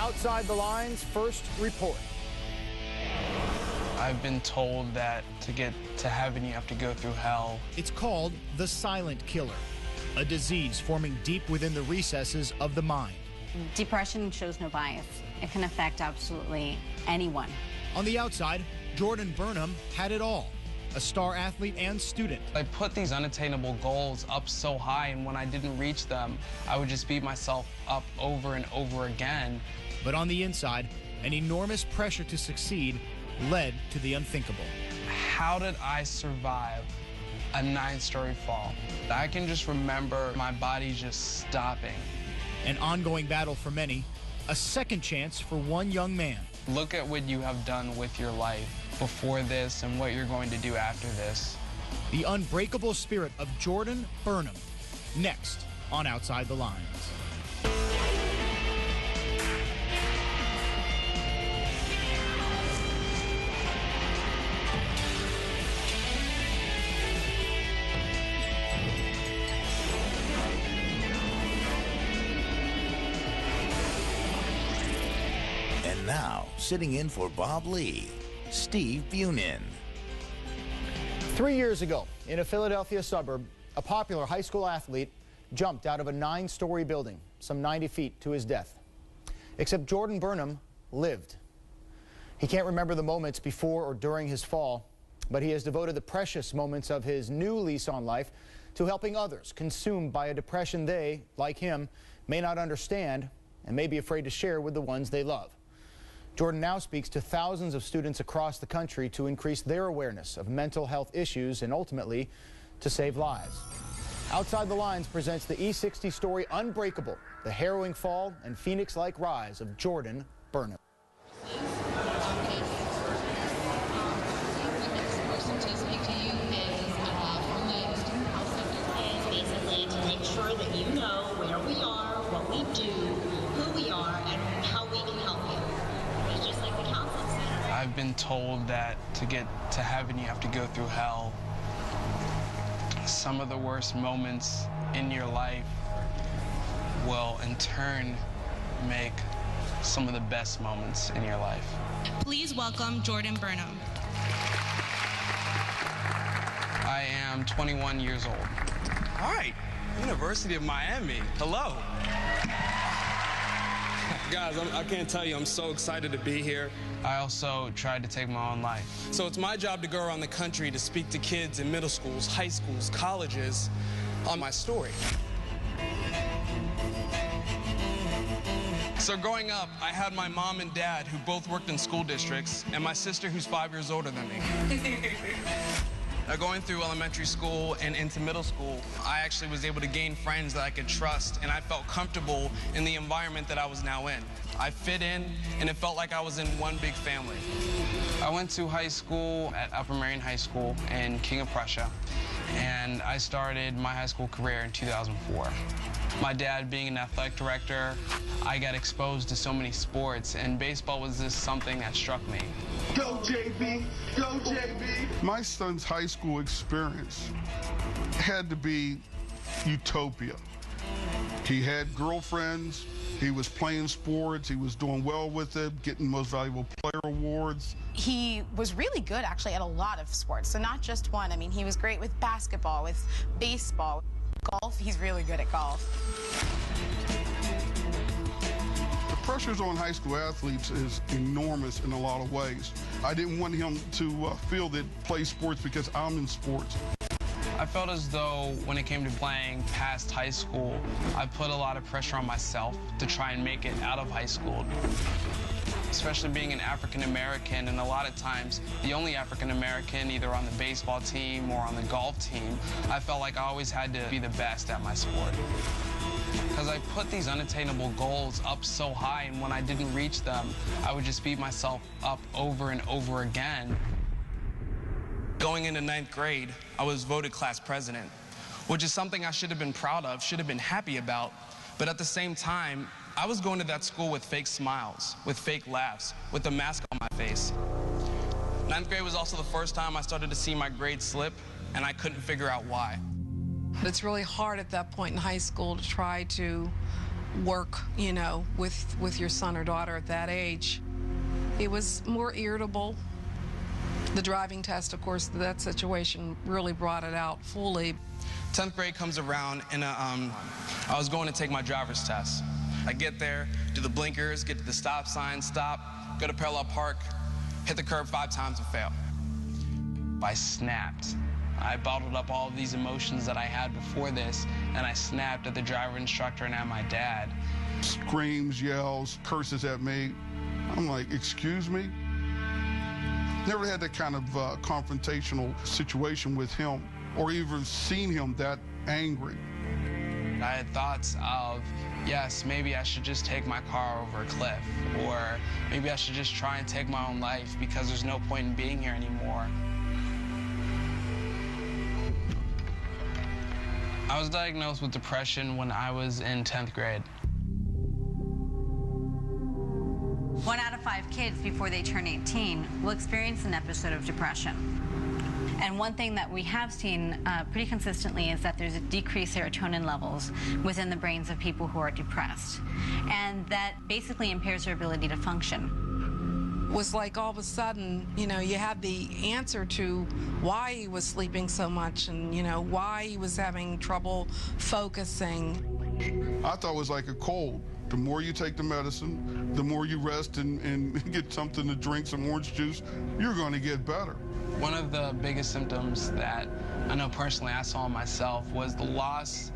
Outside the Lines first report. I've been told that to get to heaven, you have to go through hell. It's called the silent killer, a disease forming deep within the recesses of the mind. Depression shows no bias. It can affect absolutely anyone. On the outside, Jordan Burnham had it all, a star athlete and student. I put these unattainable goals up so high, and when I didn't reach them, I would just beat myself up over and over again. But on the inside, an enormous pressure to succeed led to the unthinkable. How did I survive a 9-story fall? I can just remember my body just stopping. An ongoing battle for many, a second chance for one young man. Look at what you have done with your life before this and what you're going to do after this. The unbreakable spirit of Jordan Burnham, next on Outside the Lines. Now, sitting in for Bob Lee, Steve Bunin. 3 years ago, in a Philadelphia suburb, a popular high school athlete jumped out of a 9-story building, some 90 feet to his death. Except Jordan Burnham lived. He can't remember the moments before or during his fall, but he has devoted the precious moments of his new lease on life to helping others consumed by a depression they, like him, may not understand and may be afraid to share with the ones they love. Jordan now speaks to thousands of students across the country to increase their awareness of mental health issues and ultimately to save lives. Outside the Lines presents the E60 story Unbreakable, the harrowing fall and phoenix-like rise of Jordan Burnham. Basically to make sure that you know where we are, what we do, who we are, and how we can help you. Just like the counseling center. I've been told that to get to heaven, you have to go through hell. Some of the worst moments in your life will, in turn, make some of the best moments in your life. Please welcome Jordan Burnham. I am 21 years old. All right, University of Miami. Hello. Guys, I can't tell you, I'm so excited to be here. I also tried to take my own life. So it's my job to go around the country to speak to kids in middle schools, high schools, colleges on my story. So growing up, I had my mom and dad who both worked in school districts, and my sister who's 5 years older than me. Going through elementary school and into middle school, I actually was able to gain friends that I could trust, and I felt comfortable in the environment that I was now in. I fit in, and it felt like I was in one big family. I went to high school at Upper Marion High School in King of Prussia, and I started my high school career in 2004. My dad being an athletic director, I got exposed to so many sports, and baseball was just something that struck me. Go JB! Go JB! My son's high school experience had to be utopia. He had girlfriends, he was playing sports, he was doing well with it, getting most valuable player awards. He was really good, actually, at a lot of sports, so not just one. I mean, he was great with basketball, with baseball. Golf, he's really good at golf. The pressures on high school athletes is enormous in a lot of ways. I didn't want him to feel that play sports because I'm in sports. I felt as though when it came to playing past high school, I put a lot of pressure on myself to try and make it out of high school. Especially being an African-American, and a lot of times the only African-American either on the baseball team or on the golf team, I felt like I always had to be the best at my sport. Because I put these unattainable goals up so high, and when I didn't reach them, I would just beat myself up over and over again. Going into 9th grade, I was voted class president, which is something I should have been proud of, should have been happy about, but at the same time, I was going to that school with fake smiles, with fake laughs, with a mask on my face. 9th grade was also the first time I started to see my grades slip, and I couldn't figure out why. It's really hard at that point in high school to try to work, you know, with your son or daughter at that age. He was more irritable. The driving test, of course, that situation really brought it out fully. 10th grade comes around, and I was going to take my driver's test. I get there, do the blinkers, get to the stop sign, stop, go to parallel park, hit the curb 5 times and fail. I snapped. I bottled up all of these emotions that I had before this, and I snapped at the driver instructor and at my dad. Screams, yells, curses at me. I'm like, excuse me? Never had that kind of confrontational situation with him, or even seen him that angry. I had thoughts of, yes, maybe I should just take my car over a cliff, or maybe I should just try and take my own life because there's no point in being here anymore. I was diagnosed with depression when I was in 10th grade. 1 out of 5 kids before they turn 18 will experience an episode of depression. And one thing that we have seen pretty consistently is that there's a decreased serotonin levels within the brains of people who are depressed. And that basically impairs their ability to function. It was like all of a sudden, you know, you had the answer to why he was sleeping so much and, you know, why he was having trouble focusing. I thought it was like a cold. The more you take the medicine, the more you rest and get something to drink, some orange juice, you're going to get better. One of the biggest symptoms that I know personally I saw myself was the loss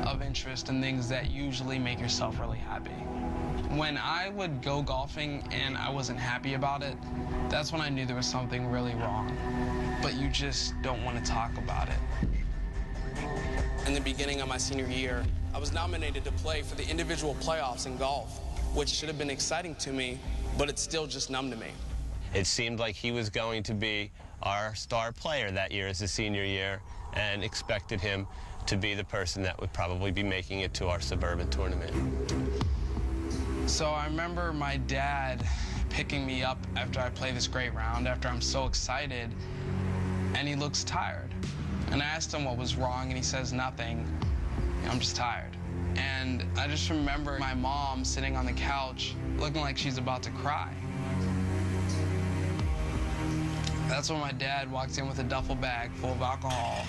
of interest in things that usually make yourself really happy. When I would go golfing and I wasn't happy about it, that's when I knew there was something really wrong. But you just don't want to talk about it. In the beginning of my senior year, I was nominated to play for the individual playoffs in golf, which should have been exciting to me, but it's still just numb to me. It seemed like he was going to be our star player that year as a senior year, and expected him to be the person that would probably be making it to our suburban tournament. So I remember my dad picking me up after I play this great round, after I'm so excited, and he looks tired. And I asked him what was wrong, and he says nothing. I'm just tired. And I just remember my mom sitting on the couch looking like she's about to cry. That's when my dad walked in with a duffel bag full of alcohol.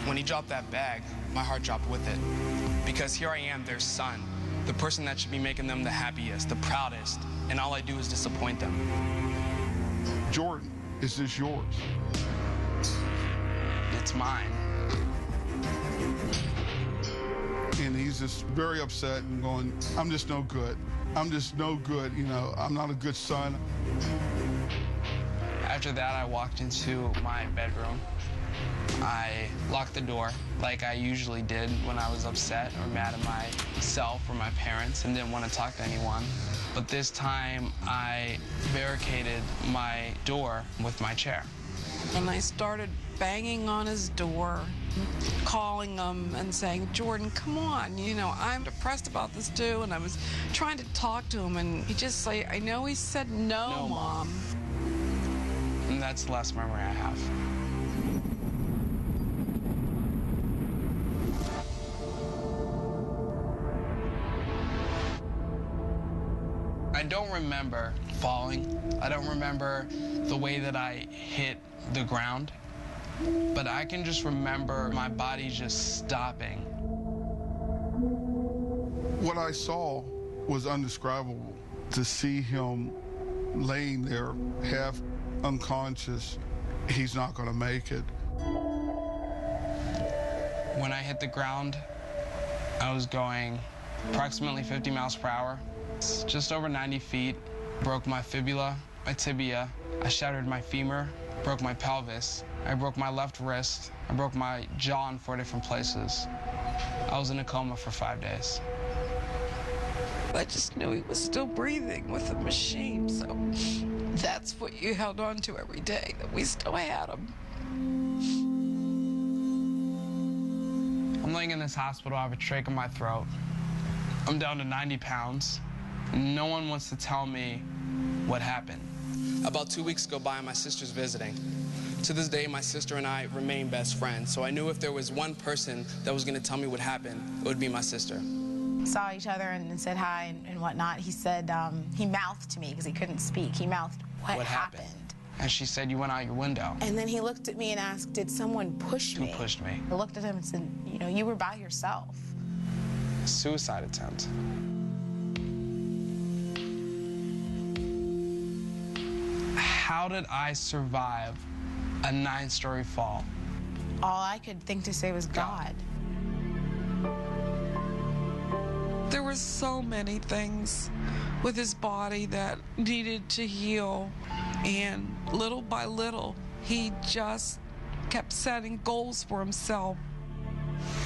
When he dropped that bag, my heart dropped with it. Because here I am, their son, the person that should be making them the happiest, the proudest, and all I do is disappoint them. Jordan, is this yours? It's mine. And he's just very upset and going, I'm just no good. I'm just no good, you know, I'm not a good son. After that, I walked into my bedroom. I locked the door like I usually did when I was upset or mad at myself or my parents and didn't want to talk to anyone. But this time, I barricaded my door with my chair. And I started banging on his door, calling him and saying, Jordan, come on, you know, I'm depressed about this too. And I was trying to talk to him, and he just like, I know he said no, Mom. And that's the last memory I have. I don't remember falling. I don't remember the way that I hit the ground. But I can just remember my body just stopping. What I saw was indescribable. To see him laying there half unconscious, he's not going to make it. When I hit the ground, I was going approximately 50 miles per hour. It's just over 90 feet. Broke my fibula, my tibia. I shattered my femur, broke my pelvis. I broke my left wrist. I broke my jaw in 4 different places. I was in a coma for 5 days. I just knew he was still breathing with the machine, so that's what you held on to every day, that we still had him. I'm laying in this hospital, I have a trach in my throat. I'm down to 90 pounds. No one wants to tell me what happened. About 2 weeks go by and my sister's visiting. To this day, my sister and I remain best friends, so I knew if there was one person that was going to tell me what happened, it would be my sister. saw each other and said hi and whatnot, he said, he mouthed to me because he couldn't speak. He mouthed, what happened? And she said, you went out your window. And then he looked at me and asked, did someone push me? Who pushed me? I looked at him and said, you know, you were by yourself. Suicide attempt. How did I survive a 9-story fall? All I could think to say was God. There were so many things with his body that needed to heal, and little by little, he just kept setting goals for himself.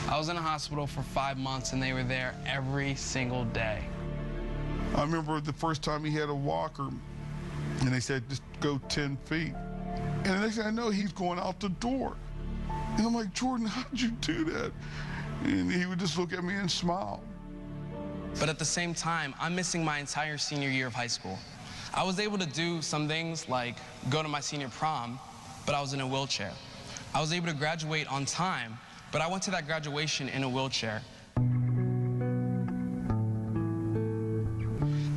I was in a hospital for 5 months, and they were there every single day. I remember the first time he had a walker, and they said, just go 10 feet. And the next thing I know, he's going out the door. And I'm like, Jordan, how'd you do that? And he would just look at me and smile. But at the same time, I'm missing my entire senior year of high school. I was able to do some things like go to my senior prom, but I was in a wheelchair. I was able to graduate on time, but I went to that graduation in a wheelchair.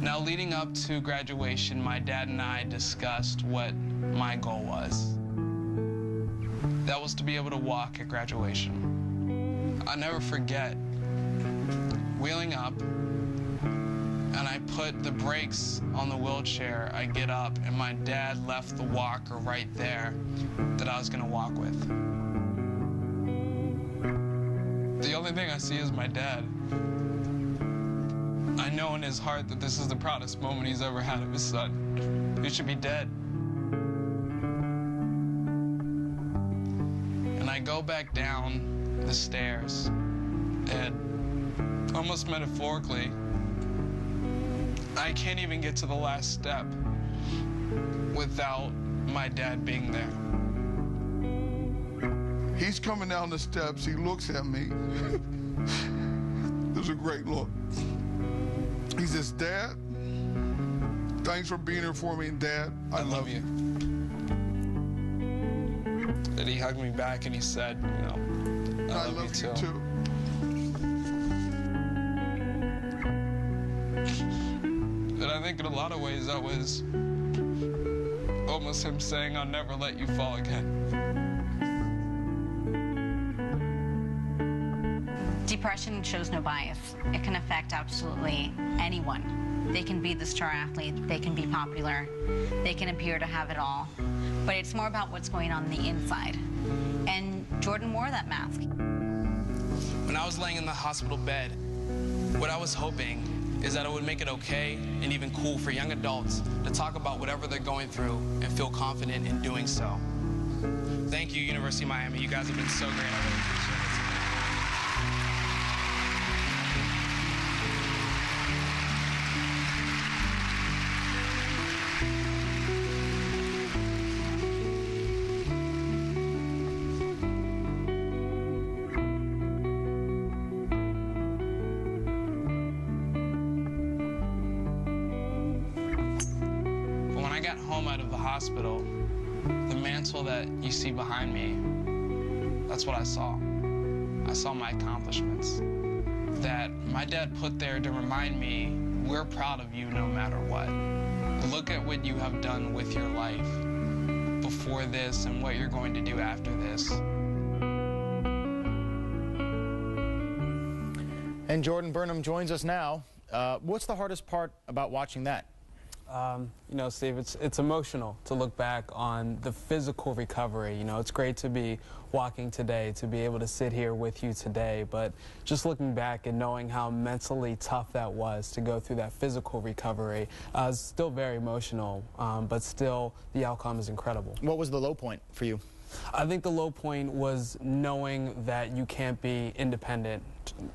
Now, leading up to graduation, my dad and I discussed what my goal was. That was to be able to walk at graduation. I'll never forget wheeling up, and I put the brakes on the wheelchair. I get up, and my dad left the walker right there that I was going to walk with. The only thing I see is my dad. I know in his heart that this is the proudest moment he's ever had of his son. He should be dead. And I go back down the stairs, and almost metaphorically, I can't even get to the last step without my dad being there. He's coming down the steps, he looks at me. It was a great look. He says, Dad, thanks for being here for me, and Dad, I love you. And he hugged me back and he said, you know, I love you too. And I think in a lot of ways that was almost him saying, I'll never let you fall again. Depression shows no bias. It can affect absolutely anyone. They can be the star athlete, they can be popular, they can appear to have it all, but it's more about what's going on the inside. And Jordan wore that mask. When I was laying in the hospital bed, what I was hoping is that it would make it okay and even cool for young adults to talk about whatever they're going through and feel confident in doing so. Thank you, University of Miami. You guys have been so great. I really appreciate it. Out of the hospital, the mantle that you see behind me, that's what I saw. I saw my accomplishments that my dad put there to remind me, we're proud of you no matter what. Look at what you have done with your life before this and what you're going to do after this. And Jordan Burnham joins us now. What's the hardest part about watching that? You know, Steve, it's emotional to look back on the physical recovery. You know, it's great to be walking today, to be able to sit here with you today, but just looking back and knowing how mentally tough that was to go through that physical recovery, is still very emotional, but still the outcome is incredible. What was the low point for you? I think the low point was knowing that you can't be independent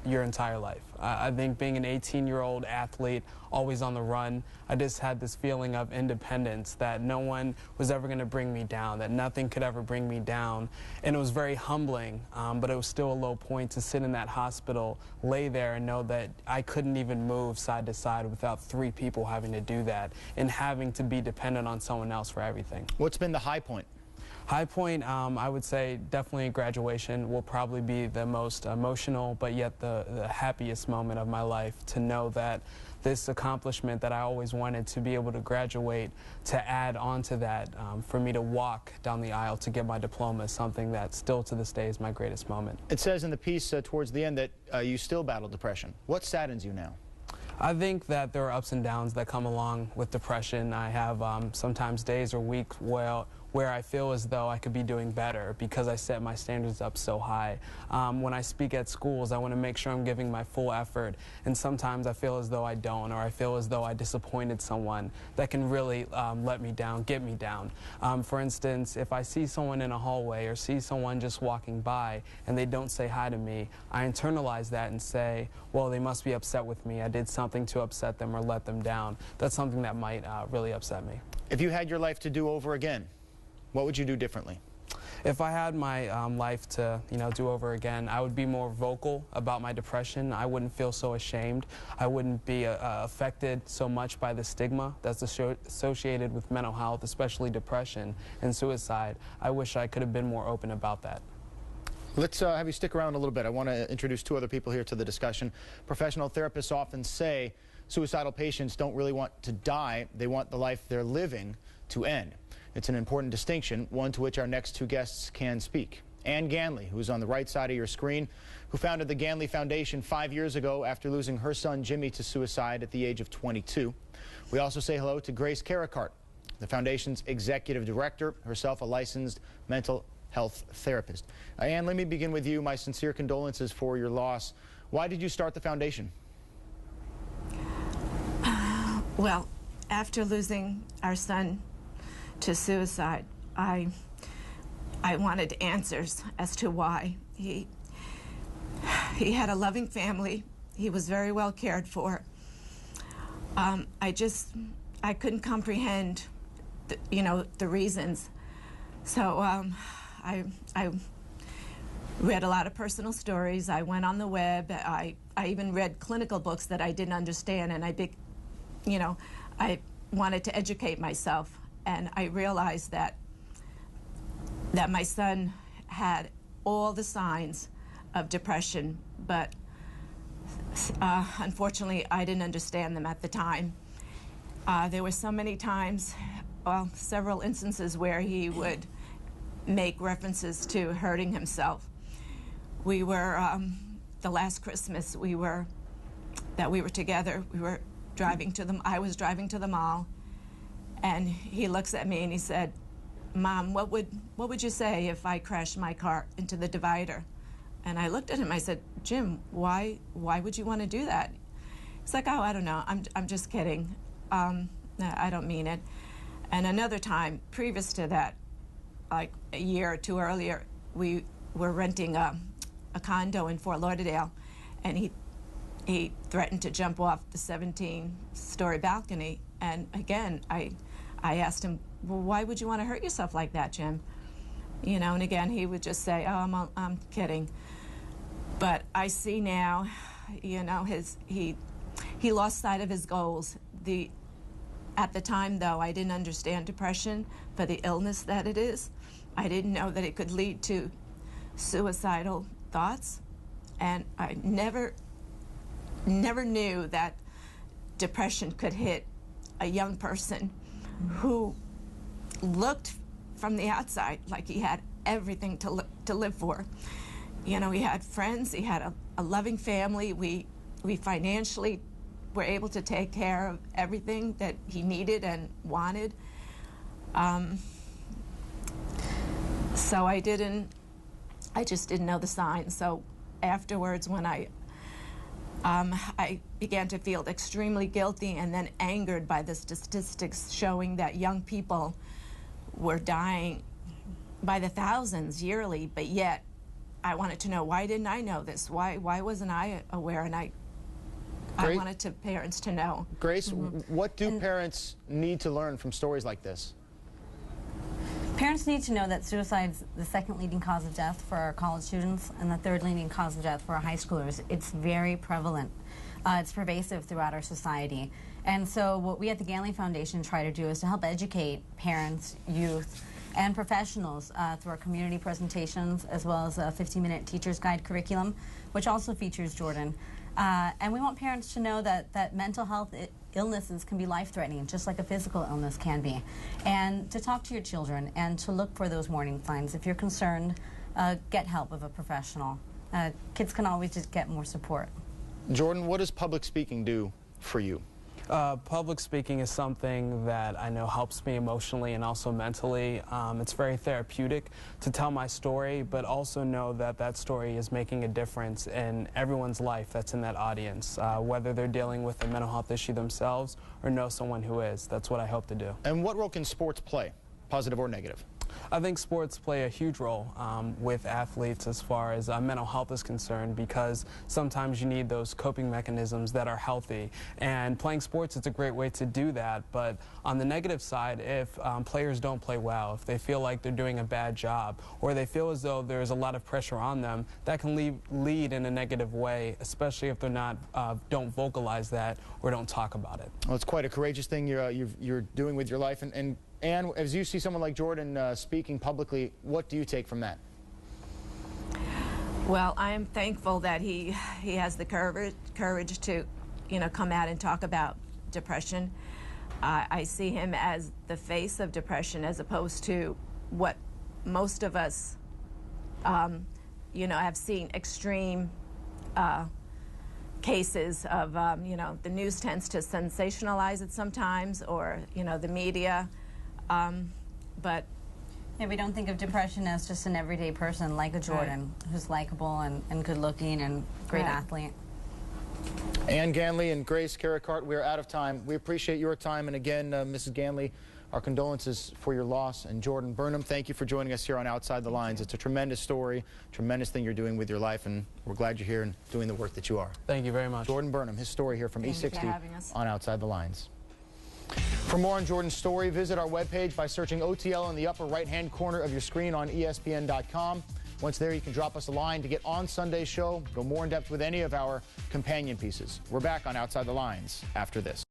your entire life. I think being an 18-year-old athlete, always on the run, I just had this feeling of independence, that no one was ever going to bring me down, that nothing could ever bring me down. And it was very humbling, but it was still a low point to sit in that hospital, lay there and know that I couldn't even move side to side without 3 people having to do that and having to be dependent on someone else for everything. What's been the high point? High point, I would say definitely graduation will probably be the most emotional, but yet the happiest moment of my life, to know that this accomplishment that I always wanted, to be able to graduate, to add on to that, for me to walk down the aisle to get my diploma, is something that still to this day is my greatest moment. It says in the piece towards the end that you still battle depression. What saddens you now? I think that there are ups and downs that come along with depression. I have sometimes days or weeks where I feel as though I could be doing better because I set my standards up so high. When I speak at schools, I want to make sure I'm giving my full effort, and sometimes I feel as though I don't, or I feel as though I disappointed someone that can really let me down, get me down. For instance, if I see someone in a hallway or see someone just walking by and they don't say hi to me, I internalize that and say, well, they must be upset with me. I did something to upset them or let them down. That's something that might really upset me. If you had your life to do over again, what would you do differently? If I had my life to, do over again, I would be more vocal about my depression. I wouldn't feel so ashamed. I wouldn't be affected so much by the stigma that's associated with mental health, especially depression and suicide. I wish I could have been more open about that. Let's have you stick around a little bit. I want to introduce two other people here to the discussion. Professional therapists often say suicidal patients don't really want to die. They want the life they're living to end. It's an important distinction, one to which our next two guests can speak. Ann Ganley, who's on the right side of your screen, who founded the Ganley Foundation 5 years ago after losing her son Jimmy to suicide at the age of 22. We also say hello to Grace Carricarte, the foundation's executive director, herself a licensed mental health therapist. Ann, let me begin with you. My sincere condolences for your loss. Why did you start the foundation? Well, after losing our son to suicide, I wanted answers as to why. He had a loving family. He was very well cared for. I couldn't comprehend the reasons. So I read a lot of personal stories. I went on the web. I even read clinical books that I didn't understand, and I wanted to educate myself. And I realized that my son had all the signs of depression, but unfortunately, I didn't understand them at the time. There were so many times, well, several instances where he would make references to hurting himself. We were, the last Christmas that we were together, I was driving to the mall, and he looks at me and he said, "Mom, what would you say if I crashed my car into the divider?" And I looked at him, I said, "Jim, why would you want to do that?" He's like, "Oh, I don't know, I'm just kidding. I don't mean it." And another time, previous to that, like a year or two earlier, we were renting a condo in Fort Lauderdale, and he threatened to jump off the 17-story balcony. And again, I asked him, "Well, why would you want to hurt yourself like that, Jim?" And again, he would just say, "Oh, I'm kidding." But I see now, he lost sight of his goals. At the time, though, I didn't understand depression for the illness that it is. I didn't know that it could lead to suicidal thoughts, and I never knew that depression could hit a young person who looked from the outside like he had everything to live for. He had friends, he had a loving family. We financially were able to take care of everything that he needed and wanted. So I just didn't know the signs. So afterwards, when I began to feel extremely guilty and then angered by the statistics showing that young people were dying by the thousands yearly, but yet I wanted to know, why didn't I know this? Why wasn't I aware? And I wanted parents to know. Grace, what do parents need to learn from stories like this? Parents need to know that suicide is the second leading cause of death for our college students and the third leading cause of death for our high schoolers. It's very prevalent. It's pervasive throughout our society. And so what we at the Ganley Foundation try to do is to help educate parents, youth, and professionals through our community presentations, as well as a 50-minute teacher's guide curriculum, which also features Jordan. And we want parents to know that mental health illnesses can be life-threatening, just like a physical illness can be. And to talk to your children and to look for those warning signs. If you're concerned, get help of a professional. Kids can always just get more support. Jordan, what does public speaking do for you? Public speaking is something that I know helps me emotionally and also mentally. It's very therapeutic to tell my story, but also know that that story is making a difference in everyone's life that's in that audience, whether they're dealing with a mental health issue themselves or know someone who is. That's what I hope to do. And what role can sports play, positive or negative? I think sports play a huge role with athletes as far as mental health is concerned, because sometimes you need those coping mechanisms that are healthy, and playing sports is a great way to do that. But on the negative side, if players don't play well, if they feel like they're doing a bad job, or they feel as though there's a lot of pressure on them, that can lead in a negative way, especially if they're not don't vocalize that or don't talk about it. Well, it's quite a courageous thing you're doing with your life. And Ann, as you see someone like Jordan speaking publicly, what do you take from that? Well, I am thankful that he has the courage to, come out and talk about depression. I see him as the face of depression, as opposed to what most of us, have seen extreme cases of, the news tends to sensationalize it sometimes, or, the media. But yeah, we don't think of depression as just an everyday person like a Jordan, who's likable and good looking and great athlete. Ann Ganley and Grace Carricarte, we are out of time. We appreciate your time, and again, Mrs. Ganley, our condolences for your loss. And Jordan Burnham, thank you for joining us here on Outside the Lines. It's a tremendous story, tremendous thing you're doing with your life, and we're glad you're here and doing the work that you are. Thank you very much. Jordan Burnham, his story here from E60 on Outside the Lines. For more on Jordan's story, visit our webpage by searching OTL in the upper right-hand corner of your screen on ESPN.com. Once there, you can drop us a line to get on Sunday's show, go more in depth with any of our companion pieces. We're back on Outside the Lines after this.